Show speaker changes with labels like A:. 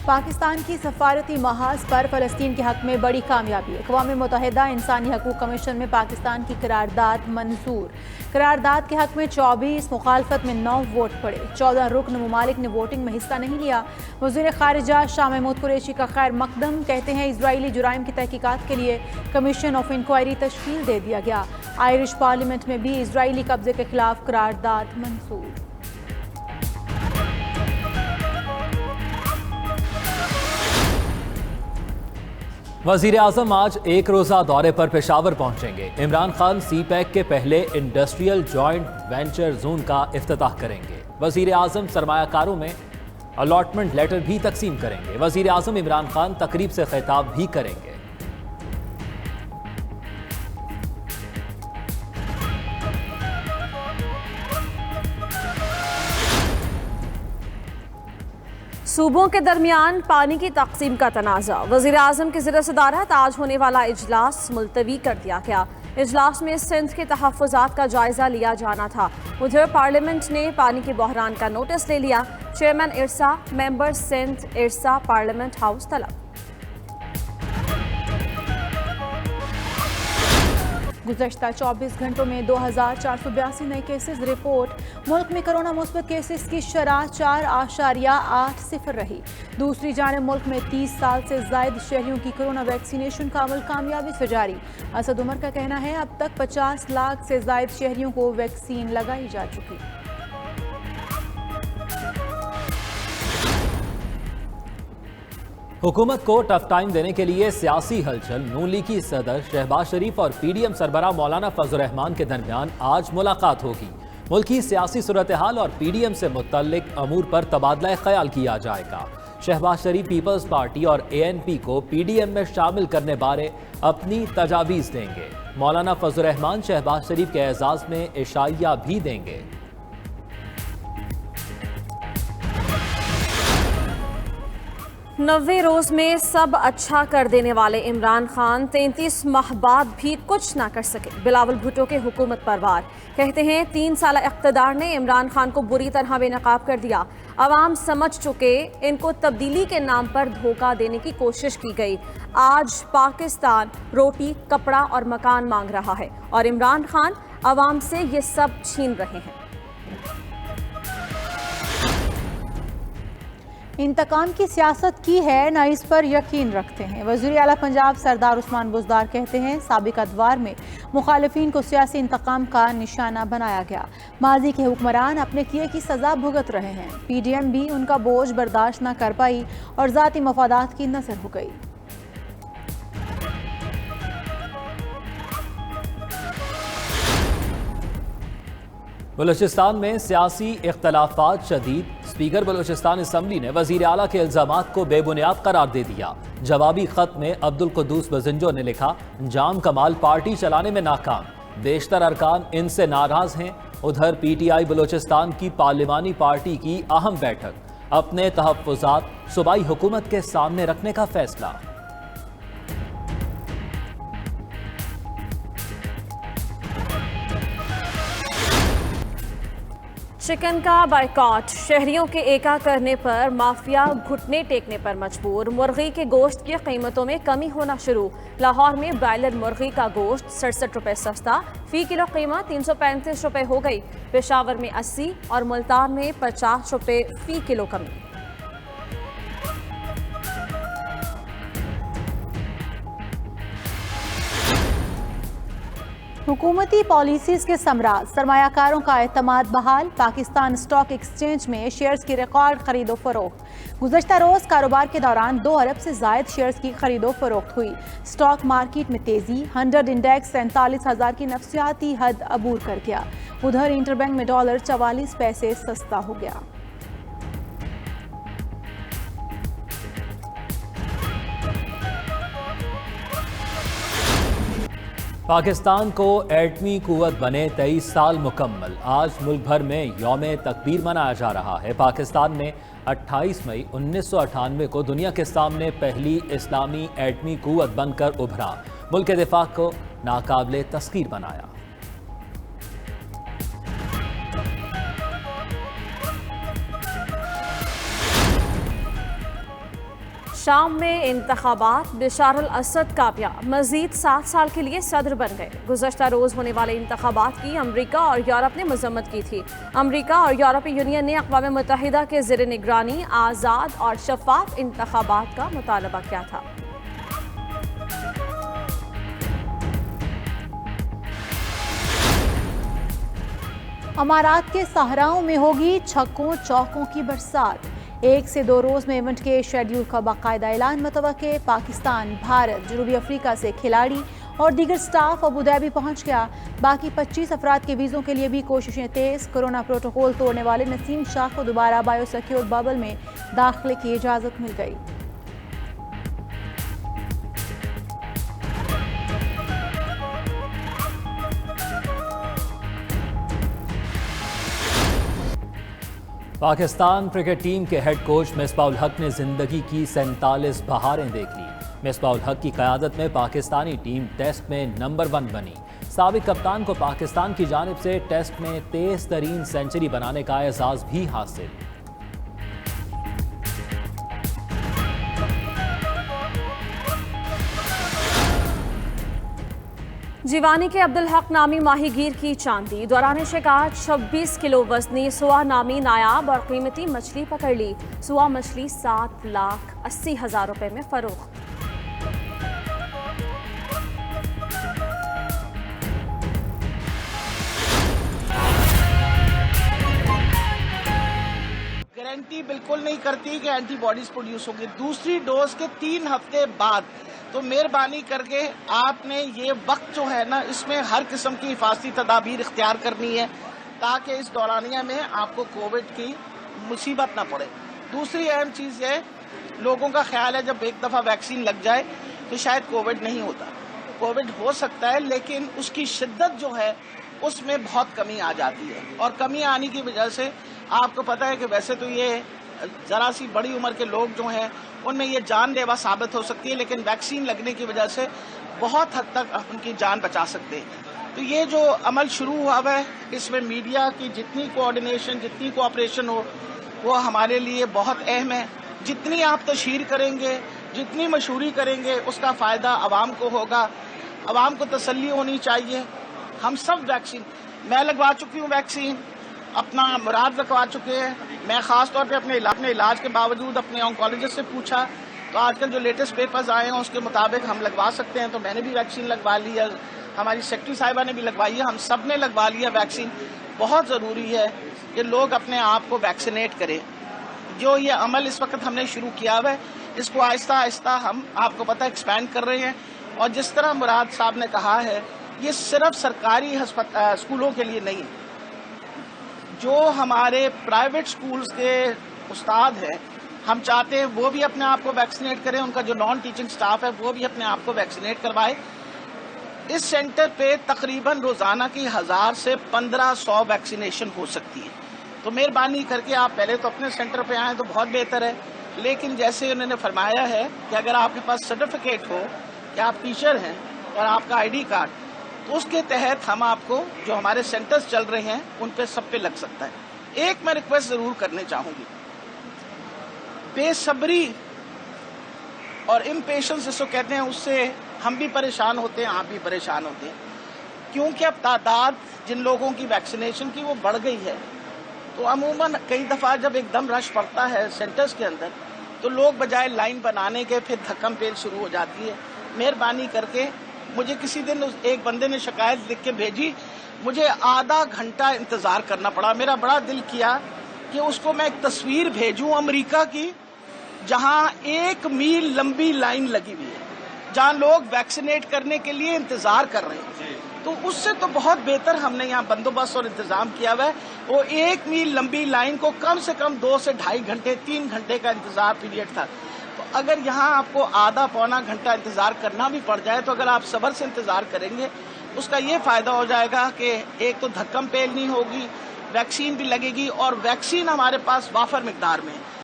A: پاکستان کی سفارتی محاذ پر فلسطین کے حق میں بڑی کامیابی۔ اقوام متحدہ انسانی حقوق کمیشن میں پاکستان کی قرارداد منظور۔ قرارداد کے حق میں 24، مخالفت میں 9 ووٹ پڑے۔ 14 رکن ممالک نے ووٹنگ میں حصہ نہیں لیا۔ وزیر خارجہ شاہ محمود قریشی کا خیر مقدم، کہتے ہیں اسرائیلی جرائم کی تحقیقات کے لیے کمیشن آف انکوائری تشکیل دے دیا گیا۔ آئرش پارلیمنٹ میں بھی اسرائیلی قبضے کے خلاف قرارداد منظور۔
B: وزیر اعظم آج ایک روزہ دورے پر پشاور پہنچیں گے۔ عمران خان سی پیک کے پہلے انڈسٹریل جوائنٹ وینچر زون کا افتتاح کریں گے۔ وزیر اعظم سرمایہ کاروں میں الاٹمنٹ لیٹر بھی تقسیم کریں گے۔ وزیر اعظم عمران خان تقریب سے خطاب بھی کریں گے۔
C: صوبوں کے درمیان پانی کی تقسیم کا تنازع، وزیر اعظم کی زیر صدارت آج ہونے والا اجلاس ملتوی کر دیا گیا۔ اجلاس میں سندھ کے تحفظات کا جائزہ لیا جانا تھا۔ ادھر پارلیمنٹ نے پانی کے بحران کا نوٹس لے لیا۔ چیئرمین ارسا، ممبر سندھ ارسا پارلیمنٹ ہاؤس طلب۔
A: گزشتہ 24 گھنٹوں میں 2482 نئے کیسز رپورٹ۔ ملک میں کرونا مثبت کیسز کی شرح 4.80 رہی۔ دوسری جانب ملک میں 30 سال سے زائد شہریوں کی کرونا ویکسینیشن کا عمل کامیابی سے جاری۔ اسد عمر کا کہنا ہے اب تک 50 لاکھ سے زائد شہریوں کو ویکسین لگائی جا چکی۔
B: حکومت کو ٹف ٹائم دینے کے لیے سیاسی ہلچل، نون لیگ کی صدر شہباز شریف اور پی ڈی ایم سربراہ مولانا فضل الرحمان کے درمیان آج ملاقات ہوگی۔ ملکی سیاسی صورتحال اور پی ڈی ایم سے متعلق امور پر تبادلہ خیال کیا جائے گا۔ شہباز شریف پیپلز پارٹی اور اے این پی کو پی ڈی ایم میں شامل کرنے بارے اپنی تجاویز دیں گے۔ مولانا فضل الرحمان شہباز شریف کے اعزاز میں عشائیہ بھی دیں گے۔
C: 90 روز میں سب اچھا کر دینے والے عمران خان 33 ماہ بعد بھی کچھ نہ کر سکے۔ بلاول بھٹو کے حکومت پر وار، کہتے ہیں 3 سالہ اقتدار نے عمران خان کو بری طرح بے نقاب کر دیا۔ عوام سمجھ چکے ان کو تبدیلی کے نام پر دھوکہ دینے کی کوشش کی گئی۔ آج پاکستان روٹی، کپڑا اور مکان مانگ رہا ہے اور عمران خان عوام سے یہ سب چھین رہے ہیں۔
A: انتقام کی سیاست کی ہے، نہ اس پر یقین رکھتے ہیں۔ وزیر اعلیٰ پنجاب سردار عثمان بزدار کہتے ہیں سابق ادوار میں مخالفین کو سیاسی انتقام کا نشانہ بنایا گیا۔ ماضی کے حکمران اپنے کیے کی سزا بھگت رہے ہیں۔ پی ڈی ایم بھی ان کا بوجھ برداشت نہ کر پائی اور ذاتی مفادات کی نظر ہو گئی۔
B: بلوچستان میں سیاسی اختلافات شدید، اسپیکر بلوچستان اسمبلی نے وزیر اعلیٰ کے الزامات کو بے بنیاد قرار دے دیا۔ جوابی خط میں عبدالقدوس بزنجو نے لکھا، جام کمال پارٹی چلانے میں ناکام، بیشتر ارکان ان سے ناراض ہیں۔ ادھر پی ٹی آئی بلوچستان کی پارلیمانی پارٹی کی اہم بیٹھک، اپنے تحفظات صوبائی حکومت کے سامنے رکھنے کا فیصلہ۔
C: چکن کا بائیکاٹ، شہریوں کے ایکا کرنے پر مافیا گھٹنے ٹیکنے پر مجبور۔ مرغی کے گوشت کی قیمتوں میں کمی ہونا شروع۔ لاہور میں برائلر مرغی کا گوشت 67 روپے سستا، فی کلو قیمت 335 روپے ہو گئی۔ پشاور میں 80 اور ملتان میں 50 روپے فی کلو کمی۔
A: حکومتی پالیسیز کے ثمرات، سرمایہ کاروں کا اعتماد بحال۔ پاکستان اسٹاک ایکسچینج میں شیئرز کی ریکارڈ خرید و فروخت۔ گزشتہ روز کاروبار کے دوران 2 ارب سے زائد شیئرز کی خرید و فروخت ہوئی۔ اسٹاک مارکیٹ میں تیزی، 100 انڈیکس 47,000 کی نفسیاتی حد عبور کر گیا۔ ادھر انٹر بینک میں ڈالر 44 پیسے سستا ہو گیا۔
B: پاکستان کو ایٹمی قوت بنے 23 سال مکمل۔ آج ملک بھر میں یوم تکبیر منایا جا رہا ہے۔ پاکستان نے 28 مئی 1998 کو دنیا کے سامنے پہلی اسلامی ایٹمی قوت بن کر ابھرا، ملک کے دفاع کو ناقابل تسخیر بنایا۔
C: شام میں انتخابات، بشار الاسد کامیاب، مزید 7 سال کے لیے صدر بن گئے۔ گزشتہ روز ہونے والے انتخابات کی امریکہ اور یورپ نے مذمت کی تھی۔ امریکہ اور یورپی یونین نے اقوام متحدہ کے زیر نگرانی آزاد اور شفاف انتخابات کا مطالبہ کیا تھا۔
A: امارات کے صحراؤں میں ہوگی چھکوں چوکوں کی برسات۔ 1 سے 2 روز میں ایونٹ کے شیڈیول کا باقاعدہ اعلان متوقع۔ پاکستان، بھارت، جنوبی افریقہ سے کھلاڑی اور دیگر سٹاف ابوظہبی پہنچ گیا۔ باقی 25 افراد کے ویزوں کے لیے بھی کوششیں تیز۔ کورونا پروٹوکول توڑنے والے نسیم شاہ کو دوبارہ بایو سیکیور ببل میں داخلے کی اجازت مل گئی۔
B: پاکستان کرکٹ ٹیم کے ہیڈ کوچ مصباح الحق نے زندگی کی 47 بہاریں دیکھ لی۔ مصباح الحق کی قیادت میں پاکستانی ٹیم ٹیسٹ میں نمبر 1 بنی۔ سابق کپتان کو پاکستان کی جانب سے ٹیسٹ میں تیز ترین سنچری بنانے کا اعزاز بھی حاصل۔
C: جیوانی کے عبدالحق نامی ماہی گیر کی چاندی، دوران شکار 26 کلو وزنی سوا نامی نایاب اور قیمتی مچھلی پکڑ لی۔ سوا مچھلی 7,80,000 روپے میں فروخت۔
D: گارنٹی بالکل نہیں کرتی کہ اینٹی باڈیز پروڈیوس ہوگی۔ دوسری ڈوز کے 3 ہفتے بعد تو مہربانی کر کے آپ نے یہ وقت جو ہے نا، اس میں ہر قسم کی حفاظتی تدابیر اختیار کرنی ہے تاکہ اس دورانیہ میں آپ کو کووڈ کی مصیبت نہ پڑے۔ دوسری اہم چیز ہے، لوگوں کا خیال ہے جب ایک دفعہ ویکسین لگ جائے تو شاید کووڈ نہیں ہوتا۔ کووڈ ہو سکتا ہے لیکن اس کی شدت جو ہے اس میں بہت کمی آ جاتی ہے، اور کمی آنے کی وجہ سے آپ کو پتہ ہے کہ ویسے تو یہ ذرا سی بڑی عمر کے لوگ جو ہیں ان میں یہ جان لیوا ثابت ہو سکتی ہے، لیکن ویکسین لگنے کی وجہ سے بہت حد تک ان کی جان بچا سکتے ہیں۔ تو یہ جو عمل شروع ہوا ہے، اس میں میڈیا کی جتنی کوآرڈینیشن، جتنی کوآپریشن ہو، وہ ہمارے لیے بہت اہم ہے۔ جتنی آپ تشہیر کریں گے، جتنی مشہوری کریں گے، اس کا فائدہ عوام کو ہوگا۔ عوام کو تسلی ہونی چاہیے۔ ہم سب ویکسین، میں لگوا چکی ہوں ویکسین، اپنا مراد لگوا چکے ہیں۔ میں خاص طور پہ اپنے علاج کے باوجود اپنے آنکولوجسٹ سے پوچھا تو آج کل جو لیٹسٹ پیپرز آئے ہیں اس کے مطابق ہم لگوا سکتے ہیں، تو میں نے بھی ویکسین لگوا لی ہے، ہماری سیکرٹری صاحبہ نے بھی لگوائی ہے، ہم سب نے لگوا لیا ویکسین۔ بہت ضروری ہے کہ لوگ اپنے آپ کو ویکسینیٹ کریں۔ جو یہ عمل اس وقت ہم نے شروع کیا ہوا ہے، اس کو آہستہ آہستہ ہم آپ کو پتہ ایکسپینڈ کر رہے ہیں، اور جس طرح مراد صاحب نے کہا ہے، یہ صرف سرکاری اسکولوں کے لیے نہیں، جو ہمارے پرائیویٹ سکولز کے استاد ہیں ہم چاہتے ہیں وہ بھی اپنے آپ کو ویکسینیٹ کریں، ان کا جو نان ٹیچنگ سٹاف ہے وہ بھی اپنے آپ کو ویکسینیٹ کروائے۔ اس سینٹر پہ تقریباً روزانہ کی 1000 سے 1500 ویکسینیشن ہو سکتی ہے، تو مہربانی کر کے آپ پہلے تو اپنے سینٹر پہ آئیں تو بہت بہتر ہے، لیکن جیسے انہوں نے فرمایا ہے کہ اگر آپ کے پاس سرٹیفکیٹ ہو کہ آپ ٹیچر ہیں اور آپ کا ID کارڈ، تو اس کے تحت ہم آپ کو جو ہمارے سینٹرز چل رہے ہیں ان پہ سب پہ لگ سکتا ہے۔ ایک میں ریکویسٹ ضرور کرنے چاہوں گی، بے صبری اور امپیشنس جس کو کہتے ہیں، اس سے ہم بھی پریشان ہوتے ہیں، آپ بھی پریشان ہوتے ہیں، کیونکہ اب تعداد جن لوگوں کی ویکسینیشن کی وہ بڑھ گئی ہے، تو عموماً کئی دفعہ جب ایک دم رش پڑتا ہے سینٹرز کے اندر تو لوگ بجائے لائن بنانے کے پھر دھکم پیل شروع ہو جاتی ہے۔ مہربانی کر کے، مجھے کسی دن ایک بندے نے شکایت لکھ کے بھیجی، مجھے آدھا گھنٹہ انتظار کرنا پڑا۔ میرا بڑا دل کیا کہ اس کو میں ایک تصویر بھیجوں امریکہ کی، جہاں 1 میل لمبی لائن لگی ہوئی ہے، جہاں لوگ ویکسینیٹ کرنے کے لیے انتظار کر رہے ہیں، تو اس سے تو بہت بہتر ہم نے یہاں بندوبست اور انتظام کیا ہوا ہے۔ وہ 1 میل لمبی لائن کو کم سے کم 2 سے 2.5 گھنٹے 3 گھنٹے کا انتظار پیریڈ تھا، تو اگر یہاں آپ کو آدھا پونا گھنٹہ انتظار کرنا بھی پڑ جائے تو اگر آپ صبر سے انتظار کریں گے اس کا یہ فائدہ ہو جائے گا کہ ایک تو دھکم پیل نہیں ہوگی، ویکسین بھی لگے گی، اور ویکسین ہمارے پاس وافر مقدار میں ہے۔